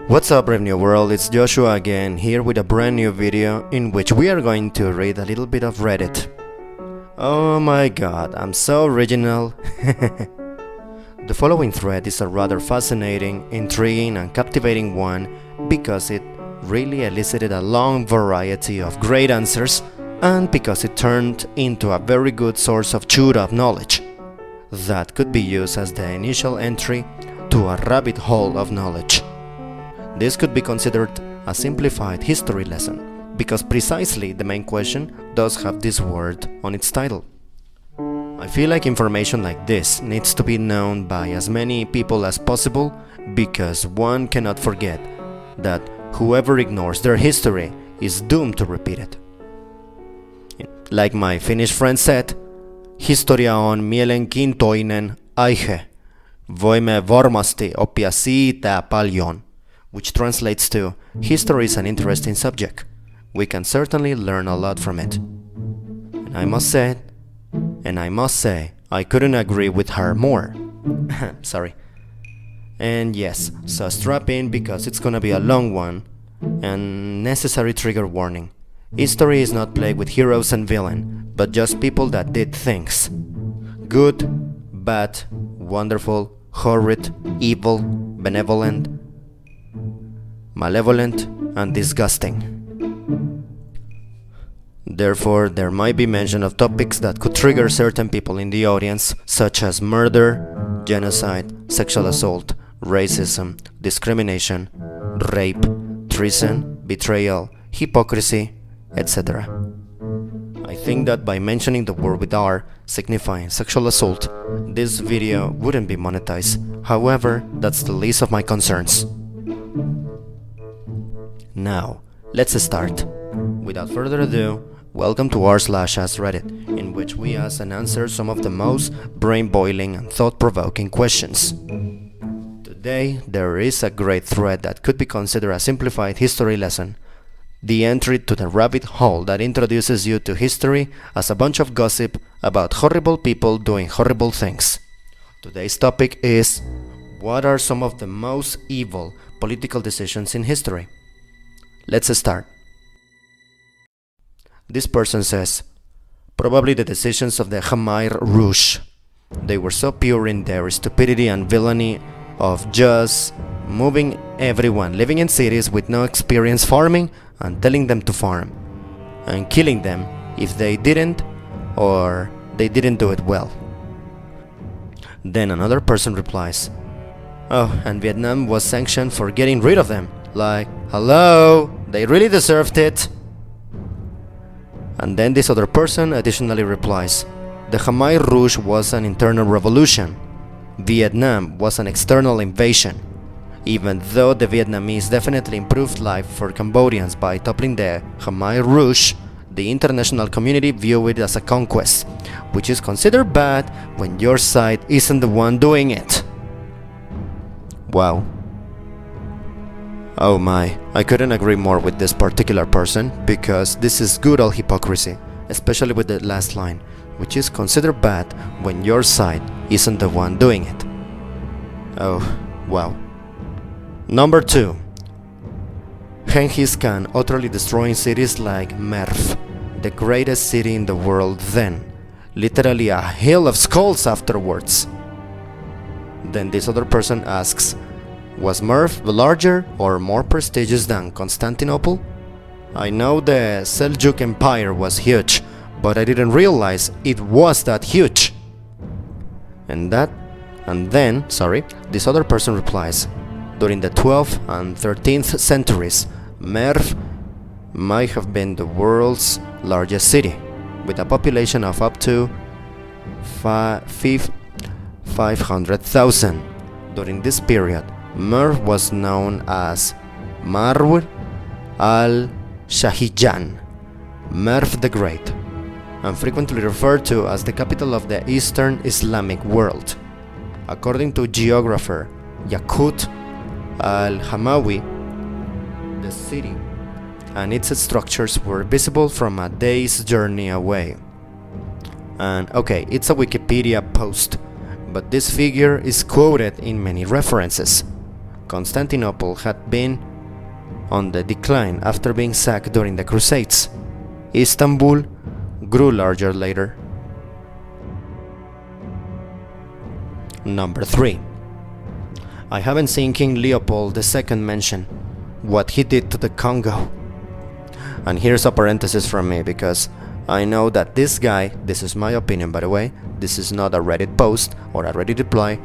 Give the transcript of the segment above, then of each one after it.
What's up, brave new world? It's Joshua again, here with a brand new video in which we are going to read a little bit of Reddit. Oh my god, I'm so original. The following thread is a rather fascinating, intriguing and captivating one because it really elicited a long variety of great answers and because it turned into a very good source of chewed up knowledge that could be used as the initial entry to a rabbit hole of knowledge. This could be considered a simplified history lesson, because precisely the main question does have this word on its title. I feel like information like this needs to be known by as many people as possible, because one cannot forget that whoever ignores their history is doomed to repeat it. Like my Finnish friend said, historia on mielenkiintoinen aihe. Voimme varmasti oppia siitä paljon. Which translates to, history is an interesting subject. We can certainly learn a lot from it. And I must say, I couldn't agree with her more. Sorry. And yes, so strap in because it's gonna be a long one. And necessary trigger warning. History is not played with heroes and villains, but just people that did things. Good, bad, wonderful, horrid, evil, benevolent, malevolent, and disgusting. Therefore, there might be mention of topics that could trigger certain people in the audience, such as murder, genocide, sexual assault, racism, discrimination, rape, treason, betrayal, hypocrisy, etc. I think that by mentioning the word with R, signifying sexual assault, this video wouldn't be monetized. However, that's the least of my concerns. Now, let's start. Without further ado, welcome to rSlash AskReddit, in which we ask and answer some of the most brain-boiling and thought-provoking questions. Today, there is a great thread that could be considered a simplified history lesson. The entry to the rabbit hole that introduces you to history as a bunch of gossip about horrible people doing horrible things. Today's topic is, what are some of the most evil political decisions in history? Let's start. This person says, probably the decisions of the Khmer Rouge. They were so pure in their stupidity and villainy of just moving everyone living in cities with no experience farming and telling them to farm, and killing them if they didn't or they didn't do it well. Then another person replies, oh, and Vietnam was sanctioned for getting rid of them. Like, hello, they really deserved it. And then this other person additionally replies, the Khmer Rouge was an internal revolution. Vietnam was an external invasion. Even though the Vietnamese definitely improved life for Cambodians by toppling the Khmer Rouge, the international community viewed it as a conquest, which is considered bad when your side isn't the one doing it. Wow. Oh my, I couldn't agree more with this particular person, because this is good old hypocrisy, especially with the last line, which is considered bad when your side isn't the one doing it. Oh, wow. Number 2. Genghis Khan utterly destroying cities like Merv, the greatest city in the world then, literally a hill of skulls afterwards. Then this other person asks, was Merv larger or more prestigious than Constantinople? I know the Seljuk Empire was huge, but I didn't realize it was that huge. And then, this other person replies, during the 12th and 13th centuries, Merv might have been the world's largest city, with a population of up to 500,000. During this period, Merv was known as Marw al-Shahijan, Merv the Great, and frequently referred to as the capital of the Eastern Islamic world. According to geographer Yaqut al-Hamawi, the city and its structures were visible from a day's journey away. And okay, it's a Wikipedia post, but this figure is quoted in many references. Constantinople had been on the decline after being sacked during the Crusades. Istanbul grew larger later. Number 3. I haven't seen King Leopold II mention what he did to the Congo. And here's a parenthesis from me, because I know that this guy, this is my opinion by the way, this is not a Reddit post or a Reddit reply,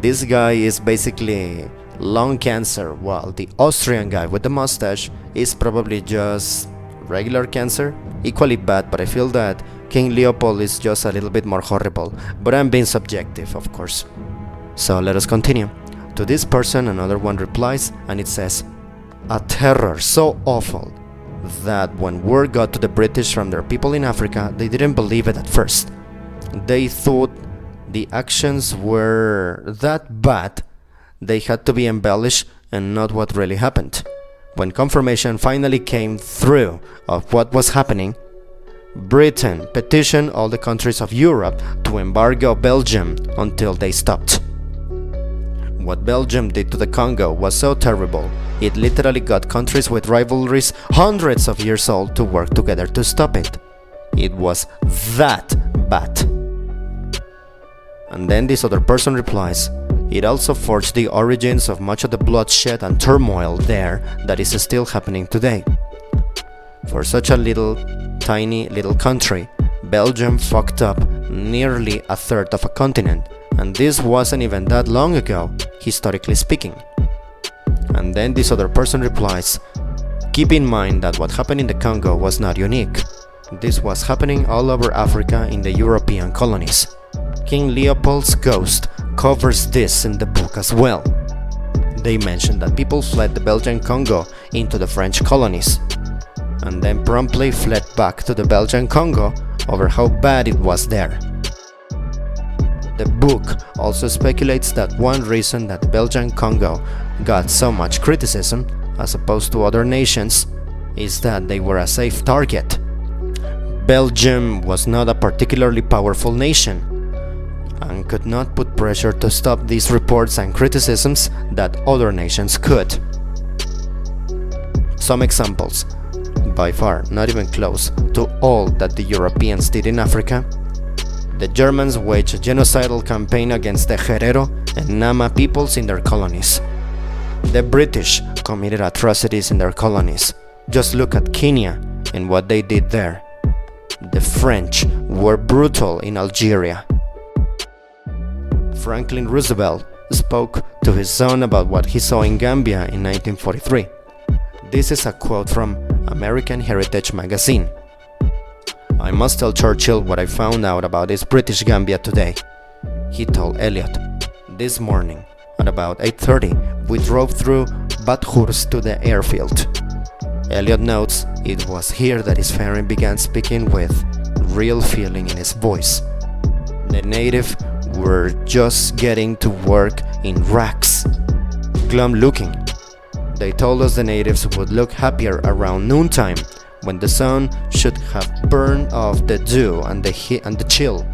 this guy is basically lung cancer, while the Austrian guy with the mustache is probably just regular cancer, equally bad, but I feel that King Leopold is just a little bit more horrible, but I'm being subjective, of course. So let us continue. To this person another one replies, and it says, a terror so awful that when word got to the British from their people in Africa, they didn't believe it at first. They thought the actions were that bad they had to be embellished and not what really happened. When confirmation finally came through of what was happening, Britain petitioned all the countries of Europe to embargo Belgium until they stopped. What Belgium did to the Congo was so terrible, it literally got countries with rivalries hundreds of years old to work together to stop it. It was that bad. And then this other person replies, it also forged the origins of much of the bloodshed and turmoil there that is still happening today. For such a tiny little country, Belgium fucked up nearly a third of a continent, and this wasn't even that long ago, historically speaking. And then this other person replies, keep in mind that what happened in the Congo was not unique. This was happening all over Africa in the European colonies. King Leopold's ghost covers this in the book as well. They mention that people fled the Belgian Congo into the French colonies, and then promptly fled back to the Belgian Congo over how bad it was there. The book also speculates that one reason that the Belgian Congo got so much criticism, as opposed to other nations, is that they were a safe target. Belgium was not a particularly powerful nation, and could not put pressure to stop these reports and criticisms that other nations could. Some examples, by far not even close to all that the Europeans did in Africa. The Germans waged a genocidal campaign against the Herero and Nama peoples in their colonies. The British committed atrocities in their colonies. Just look at Kenya and what they did there. The French were brutal in Algeria. Franklin Roosevelt spoke to his son about what he saw in Gambia in 1943. This is a quote from American Heritage magazine. I must tell Churchill what I found out about this British Gambia today, he told Eliot. This morning, at about 8:30, we drove through Bathurst to the airfield. Eliot notes it was here that his parent began speaking with real feeling in his voice. The native were just getting to work in racks, glum looking. They told us the natives would look happier around noontime, when the sun should have burned off the dew and the heat and the chill.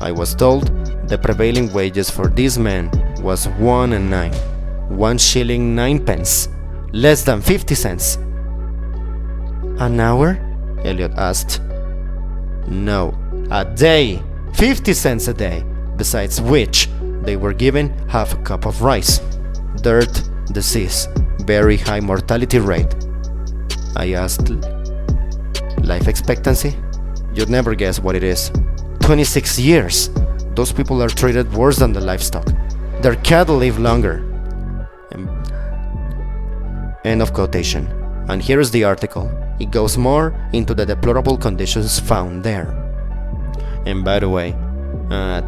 I was told the prevailing wages for these men was 1 shilling 9 pence, less than 50 cents. An hour? Eliot asked. No, a day, 50 cents a day, besides which they were given half a cup of rice. Dirt, disease, very high mortality rate. I asked, life expectancy? You'd never guess what it is. 26 years! Those people are treated worse than the livestock. Their cattle live longer. End of quotation. And here is the article. It goes more into the deplorable conditions found there. And by the way,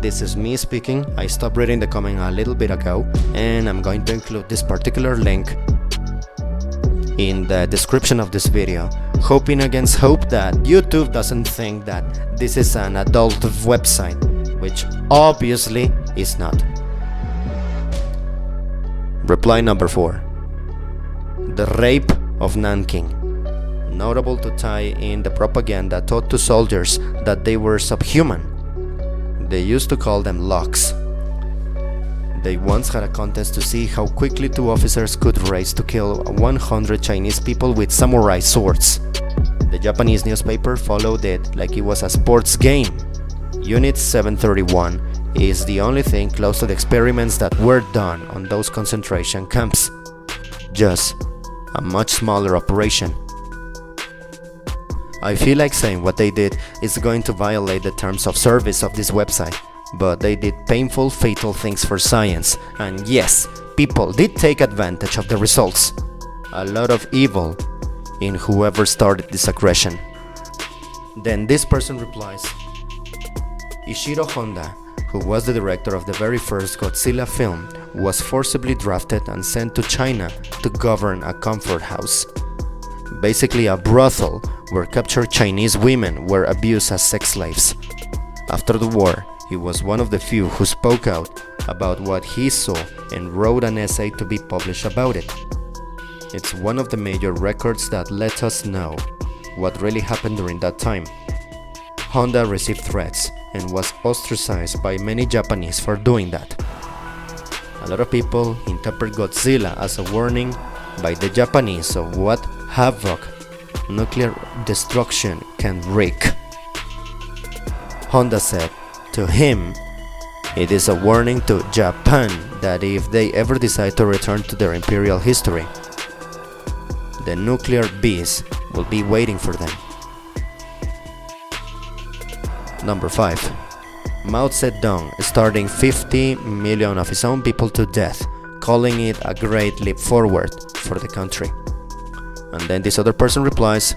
this is me speaking. I stopped reading the comment a little bit ago, and I'm going to include this particular link in the description of this video, hoping against hope that YouTube doesn't think that this is an adult website, which obviously is not. Reply number 4. The rape of Nanking. Notable to tie in the propaganda taught to soldiers that they were subhuman. They used to call them locks. They once had a contest to see how quickly two officers could race to kill 100 Chinese people with samurai swords. The Japanese newspaper followed it like it was a sports game. Unit 731 is the only thing close to the experiments that were done on those concentration camps. Just a much smaller operation. I feel like saying what they did is going to violate the terms of service of this website, but they did painful, fatal things for science, and yes, people did take advantage of the results. A lot of evil in whoever started this aggression. Then this person replies, Ishiro Honda, who was the director of the very first Godzilla film, was forcibly drafted and sent to China to govern a comfort house. Basically a brothel where captured Chinese women were abused as sex slaves. After the war, he was one of the few who spoke out about what he saw and wrote an essay to be published about it. It's one of the major records that let us know what really happened during that time. Honda received threats and was ostracized by many Japanese for doing that. A lot of people interpret Godzilla as a warning by the Japanese of what havoc nuclear destruction can wreak. Honda said, to him, it is a warning to Japan that if they ever decide to return to their imperial history, the nuclear beast will be waiting for them. Number 5. Mao Zedong starting 50 million of his own people to death, calling it a great leap forward for the country. And then this other person replies,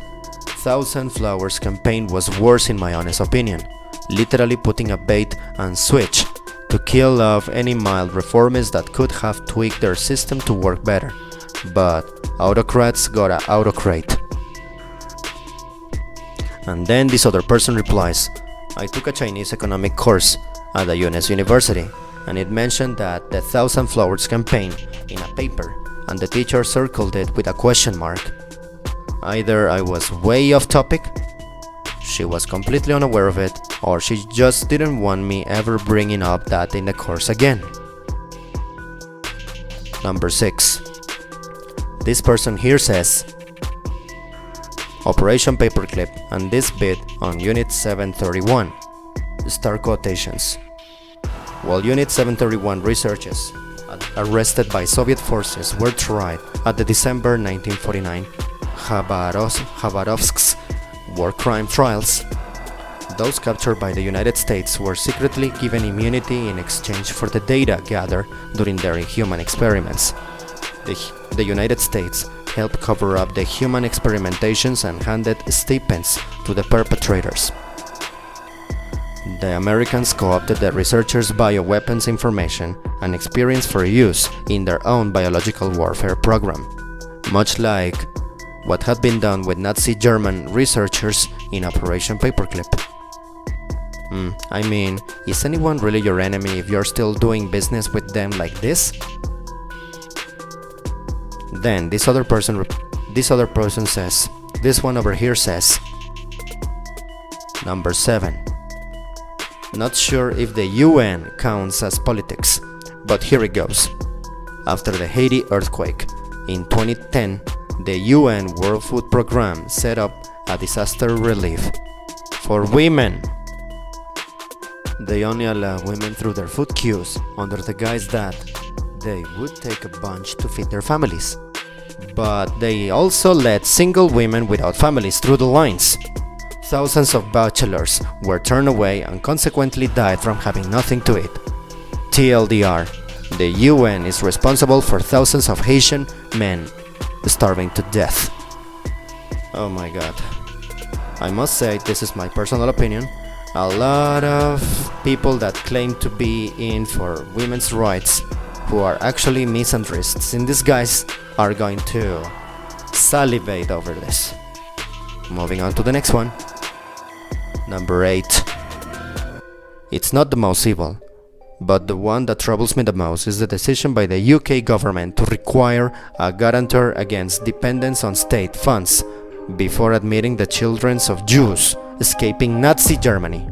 Thousand Flowers campaign was worse in my honest opinion, literally putting a bait and switch to kill off any mild reformists that could have tweaked their system to work better. But autocrats got a autocrate. And then this other person replies, I took a Chinese economic course at the UNS University, and it mentioned that the Thousand Flowers campaign in a paper, and the teacher circled it with a question mark. Either I was way off topic, she was completely unaware of it, or she just didn't want me ever bringing up that in the course again. Number 6. This person here says, Operation Paperclip and this bit on Unit 731. Start quotations. While Unit 731 researchers arrested by Soviet forces were tried at the December 1949 Khabarovsk's war crime trials, those captured by the United States were secretly given immunity in exchange for the data gathered during their inhuman experiments. The United States helped cover up the human experimentations and handed stipends to the perpetrators. The Americans co-opted the researchers' bioweapons information and experience for use in their own biological warfare program, much like what had been done with Nazi German researchers in Operation Paperclip. I mean, is anyone really your enemy if you're still doing business with them like this? Then this other person says, this one over here says, Number 7. Not sure if the UN counts as politics, but here it goes. After the Haiti earthquake in 2010, the UN World Food Programme set up a disaster relief for women. They only allow women through their food queues under the guise that they would take a bunch to feed their families. But they also let single women without families through the lines. Thousands of bachelors were turned away and consequently died from having nothing to eat. TLDR, the UN is responsible for thousands of Haitian men starving to death. Oh my god. I must say, this is my personal opinion, a lot of people that claim to be in for women's rights, who are actually misanthropists in disguise, are going to salivate over this. Moving on to the next one. Number 8. It's not the most evil, but the one that troubles me the most is the decision by the UK government to require a guarantor against dependence on state funds before admitting the children of Jews escaping Nazi Germany.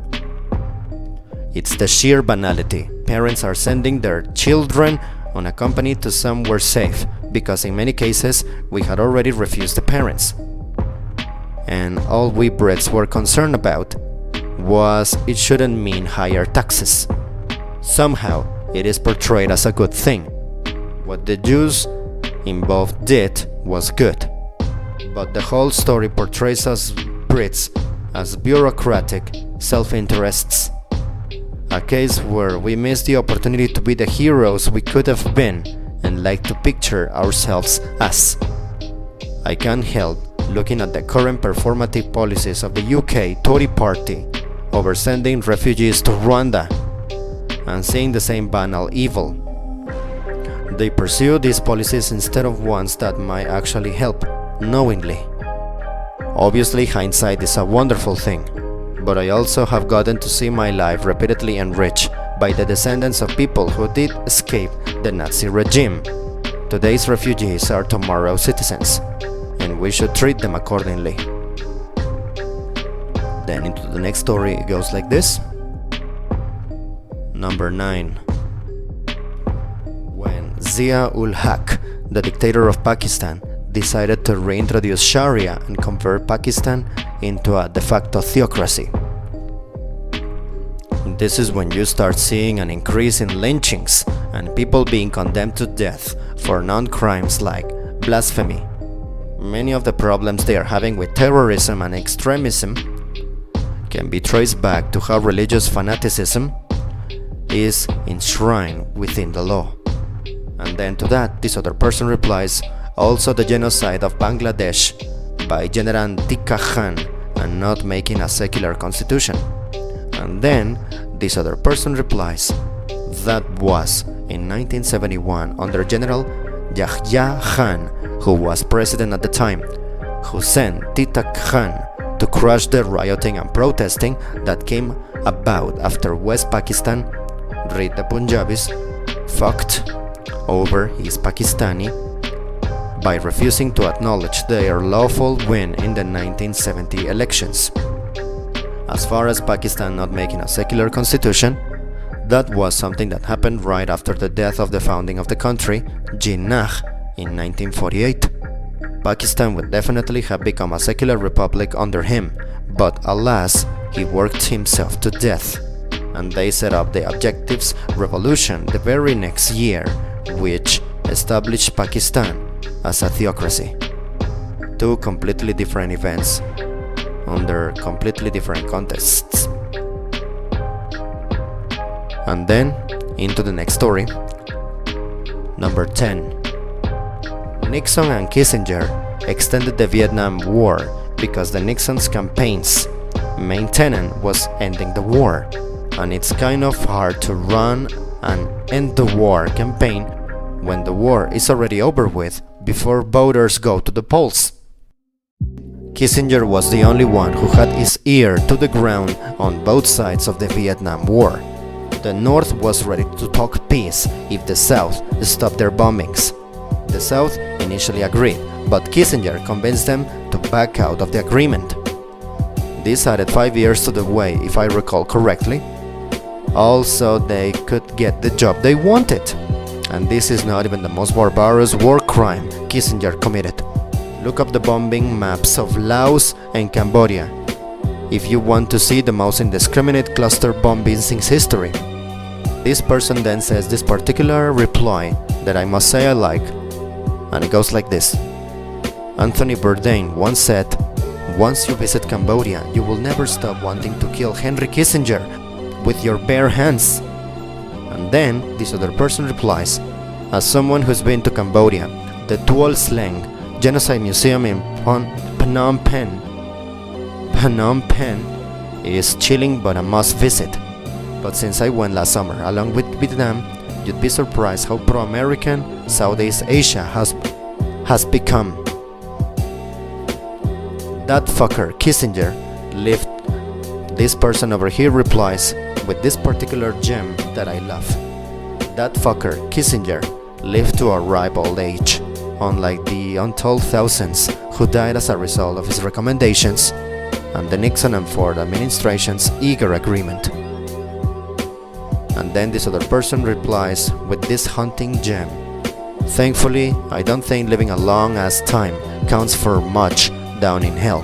It's the sheer banality parents are sending their children unaccompanied to somewhere safe, because in many cases we had already refused the parents. And all we Brits were concerned about was it shouldn't mean higher taxes. Somehow it is portrayed as a good thing. What the Jews involved did was good, but the whole story portrays us Brits as bureaucratic self-interests. A case where we miss the opportunity to be the heroes we could have been and like to picture ourselves as. I can't help looking at the current performative policies of the UK Tory party over sending refugees to Rwanda and seeing the same banal evil. They pursue these policies instead of ones that might actually help, knowingly. Obviously, hindsight is a wonderful thing, but I also have gotten to see my life repeatedly enriched by the descendants of people who did escape the Nazi regime. Today's refugees are tomorrow's citizens, and we should treat them accordingly. Then into the next story, it goes like this. Number 9. When Zia-ul-Haq, the dictator of Pakistan, decided to reintroduce Sharia and convert Pakistan into a de facto theocracy. This is when you start seeing an increase in lynchings and people being condemned to death for non-crimes like blasphemy. Many of the problems they are having with terrorism and extremism can be traced back to how religious fanaticism is enshrined within the law. And then to that, this other person replies, also the genocide of Bangladesh by General Tika Khan and not making a secular constitution. And then this other person replies, that was in 1971 under General Yahya Khan, who was president at the time, who sent Tika Khan to crush the rioting and protesting that came about after West Pakistan, read the Punjabis, fucked over his Pakistani by refusing to acknowledge their lawful win in the 1970 elections. As far as Pakistan not making a secular constitution, that was something that happened right after the death of the founding of the country, Jinnah, in 1948. Pakistan would definitely have become a secular republic under him, but alas, he worked himself to death, and they set up the Objectives Revolution the very next year, which established Pakistan as a theocracy. Two completely different events under completely different contexts. And then into the next story. Number 10. Nixon and Kissinger extended the Vietnam War because the Nixon's campaign's main tenet was ending the war, and it's kind of hard to run an end the war campaign when the war is already over with before voters go to the polls. Kissinger was the only one who had his ear to the ground on both sides of the Vietnam War. The North was ready to talk peace if the South stopped their bombings. The South initially agreed, but Kissinger convinced them to back out of the agreement. This added 5 years to the way, if I recall correctly. Also, they could get the job they wanted. And this is not even the most barbarous war crime Kissinger committed. Look up the bombing maps of Laos and Cambodia if you want to see the most indiscriminate cluster bombings since history. This person then says this particular reply that I must say I like, and it goes like this. Anthony Bourdain once said, once you visit Cambodia, you will never stop wanting to kill Henry Kissinger with your bare hands. And then this other person replies, as someone who's been to Cambodia, the Tuol Sleng Genocide Museum in Phnom Penh is chilling but a must visit. But since I went last summer along with Vietnam, you'd be surprised how pro-American Southeast Asia has become. That fucker Kissinger lived. This person over here replies with this particular gem that I love. That fucker Kissinger lived to a ripe old age, unlike the untold thousands who died as a result of his recommendations and the Nixon and Ford administration's eager agreement. And then this other person replies with this haunting gem. Thankfully, I don't think living a long ass time counts for much down in hell.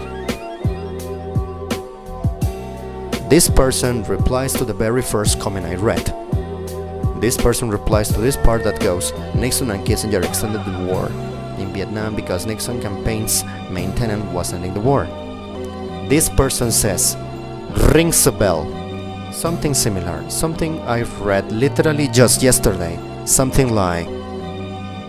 This person replies to the very first comment I read. This person replies to this part that goes, Nixon and Kissinger extended the war in Vietnam because Nixon campaign's main tenet was ending the war. This person says, rings a bell. Something similar, something I've read literally just yesterday. Something like,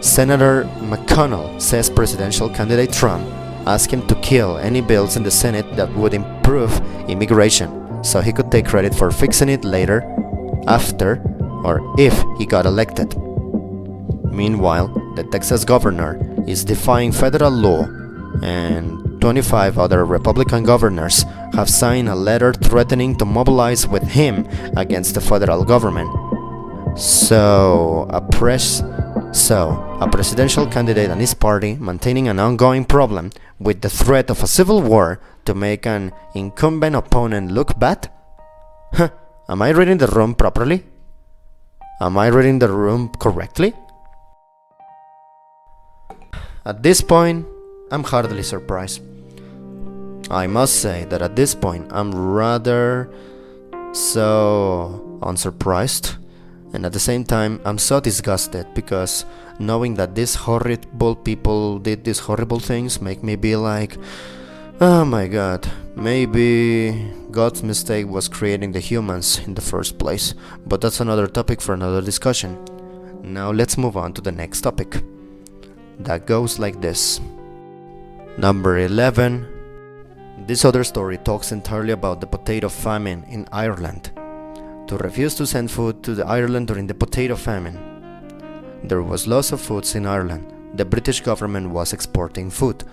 Senator McConnell says presidential candidate Trump asked him to kill any bills in the Senate that would improve immigration, so he could take credit for fixing it later, after, or if he got elected. Meanwhile, the Texas governor is defying federal law, and 25 other Republican governors have signed a letter threatening to mobilize with him against the federal government. So, a presidential candidate and his party maintaining an ongoing problem with the threat of a civil war to make an incumbent opponent look bad? Huh, am I reading the room properly? Am I reading the room correctly? At this point, I'm hardly surprised. I must say that at this point, I'm rather so unsurprised. And at the same time, I'm so disgusted because knowing that these horrible people did these horrible things make me be like, oh my god, maybe God's mistake was creating the humans in the first place. But that's another topic for another discussion. Now let's move on to the next topic. That goes like this. Number 11. This other story talks entirely about the potato famine in Ireland. To refuse to send food to the Ireland during the potato famine. There was loss of foods in Ireland. The British government was exporting food.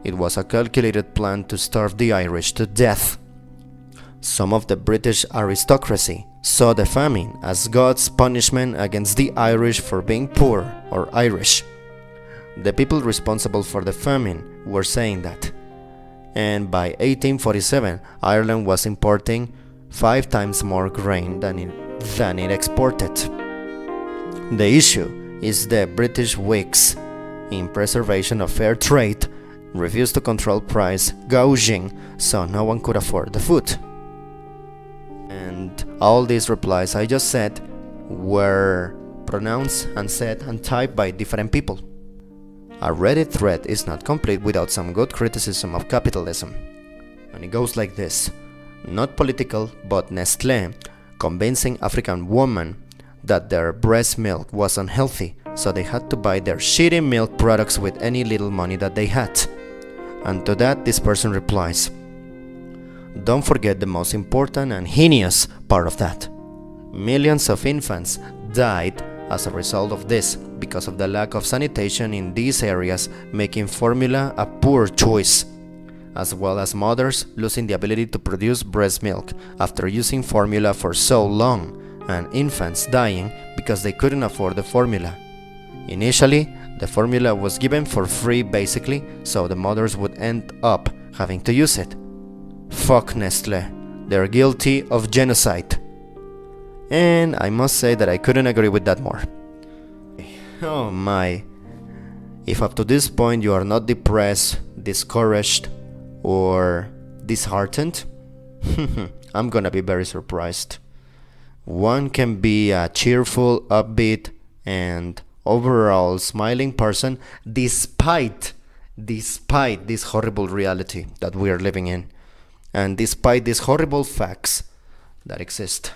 It was a calculated plan to starve the Irish to death. Some of the British aristocracy saw the famine as God's punishment against the Irish for being poor or Irish. The people responsible for the famine were saying that. And by 1847, Ireland was importing 5 times more grain than it exported. The issue is the British Whigs, in preservation of fair trade, refused to control price gouging, so no one could afford the food. And all these replies I just said were pronounced and said and typed by different people. A Reddit thread is not complete without some good criticism of capitalism. And it goes like this. Not political, but Nestlé convincing African women that their breast milk was unhealthy, so they had to buy their shitty milk products with any little money that they had. And to that this person replies, don't forget the most important and heinous part of that. Millions of infants died as a result of this because of the lack of sanitation in these areas, making formula a poor choice, as well as mothers losing the ability to produce breast milk after using formula for so long, and infants dying because they couldn't afford the formula. Initially, the formula was given for free basically, so the mothers would end up having to use it. Fuck Nestlé, they're guilty of genocide. And I must say that I couldn't agree with that more. Oh my. If up to this point you are not depressed, discouraged, or disheartened, I'm gonna be very surprised. One can be a cheerful, upbeat, and overall smiling person despite this horrible reality that we are living in, and despite these horrible facts that exist.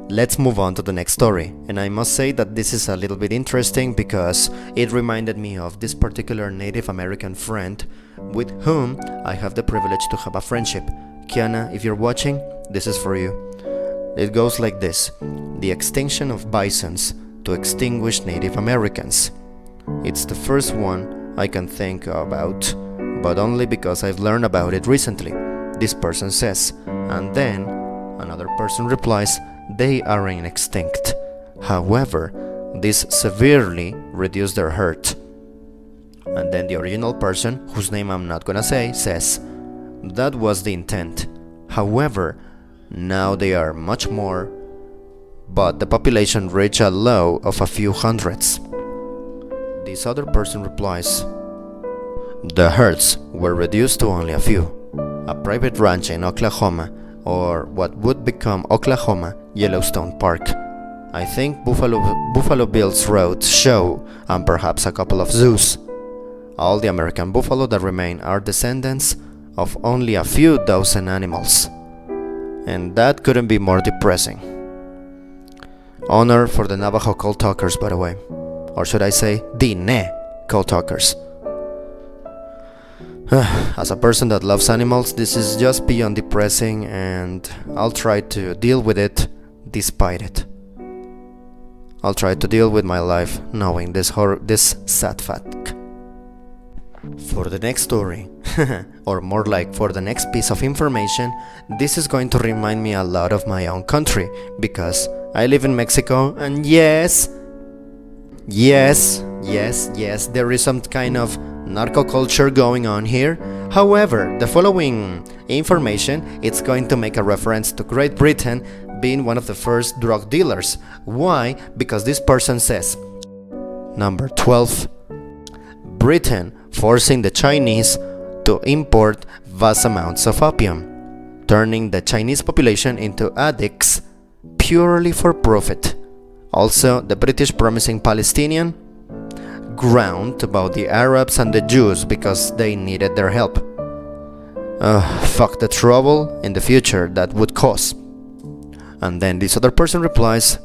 Let's move on to the next story, and I must say that this is a little bit interesting because it reminded me of this particular Native American friend with whom I have the privilege to have a friendship. Kiana, if you're watching, this is for you. It goes like this. The extinction of bisons to extinguish Native Americans. It's the first one I can think about, but only because I've learned about it recently, this person says, and then another person replies, they aren't extinct. However, this severely reduced their hurt. And then the original person, whose name I'm not gonna say, says, that was the intent. However, now they are much more but the population reached a low of a few hundreds. This other person replies, the herds were reduced to only a few. A private ranch in Oklahoma, or what would become Oklahoma Yellowstone Park. I think Buffalo Bill's roads show, and perhaps a couple of zoos. All the American buffalo that remain are descendants of only a few dozen animals. And that couldn't be more depressing. Honor for the Navajo Cult Talkers, by the way. Or should I say, the Cult Talkers. As a person that loves animals, this is just beyond depressing, and I'll try to deal with it despite it. I'll try to deal with my life knowing this sad fact. For the next story, or more like for the next piece of information, this is going to remind me a lot of my own country, because I live in Mexico, and yes, there is some kind of narco culture going on here. However, the following information, it's going to make a reference to Great Britain being one of the first drug dealers. Why? Because this person says, number 12, Britain forcing the Chinese to import vast amounts of opium, turning the Chinese population into addicts purely for profit. Also, the British promising Palestinian ground about the Arabs and the Jews because they needed their help. Fuck the trouble in the future that would cause. And then this other person replies,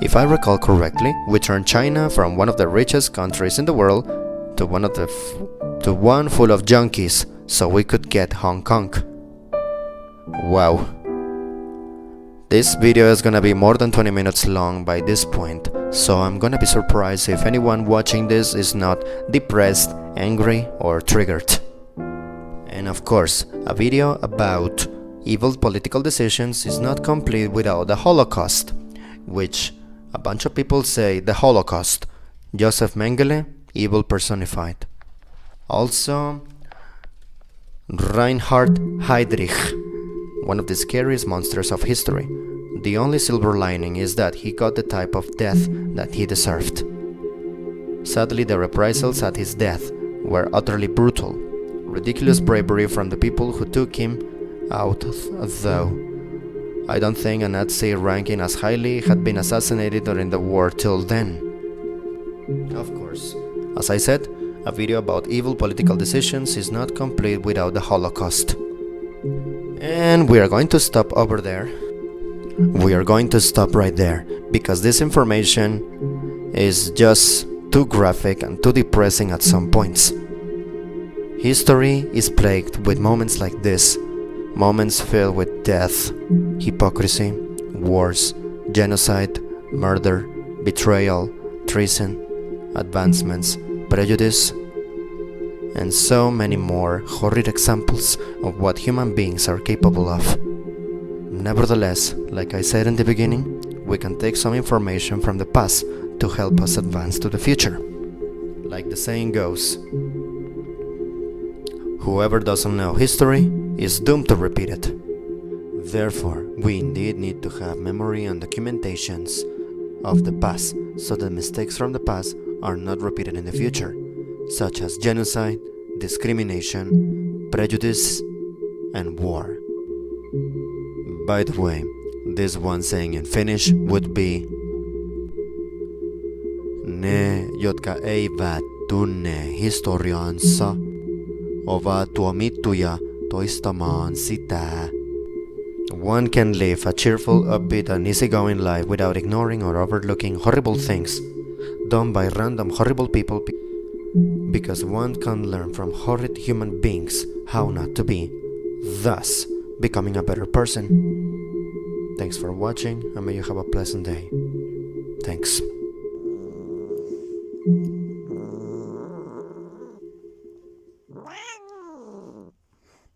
if I recall correctly, we turned China from one of the richest countries in the world to one full of junkies so we could get Hong Kong. Wow. This video is gonna be more than 20 minutes long by this point, so I'm gonna be surprised if anyone watching this is not depressed, angry, or triggered. And of course, a video about evil political decisions is not complete without the Holocaust, which a bunch of people say the Holocaust. Joseph Mengele, evil personified. Also, Reinhard Heydrich, one of the scariest monsters of history. The only silver lining is that he got the type of death that he deserved. Sadly, the reprisals at his death were utterly brutal. Ridiculous bravery from the people who took him out, though. I don't think a Nazi ranking as highly had been assassinated during the war till then. Of course, as I said, a video about evil political decisions is not complete without the Holocaust. And we are going to stop over there. We are going to stop right there, because this information is just too graphic and too depressing at some points. History is plagued with moments like this, moments filled with death, hypocrisy, wars, genocide, murder, betrayal, treason, advancements, prejudice, and so many more horrid examples of what human beings are capable of. Nevertheless, like I said in the beginning, we can take some information from the past to help us advance to the future. Like the saying goes, whoever doesn't know history is doomed to repeat it. Therefore, we indeed need to have memory and documentations of the past so that mistakes from the past are not repeated in the future, such as genocide, discrimination, prejudice, and war. By the way, this one saying in Finnish would be Ne, jotka eivät tunne historiaansa, ovat tuomittuja toistamaan sitä. One can live a cheerful, upbeat, and easygoing life without ignoring or overlooking horrible things done by random horrible people, because one can learn from horrid human beings how not to be, thus becoming a better person. Thanks for watching, and may you have a pleasant day. Thanks. Wow.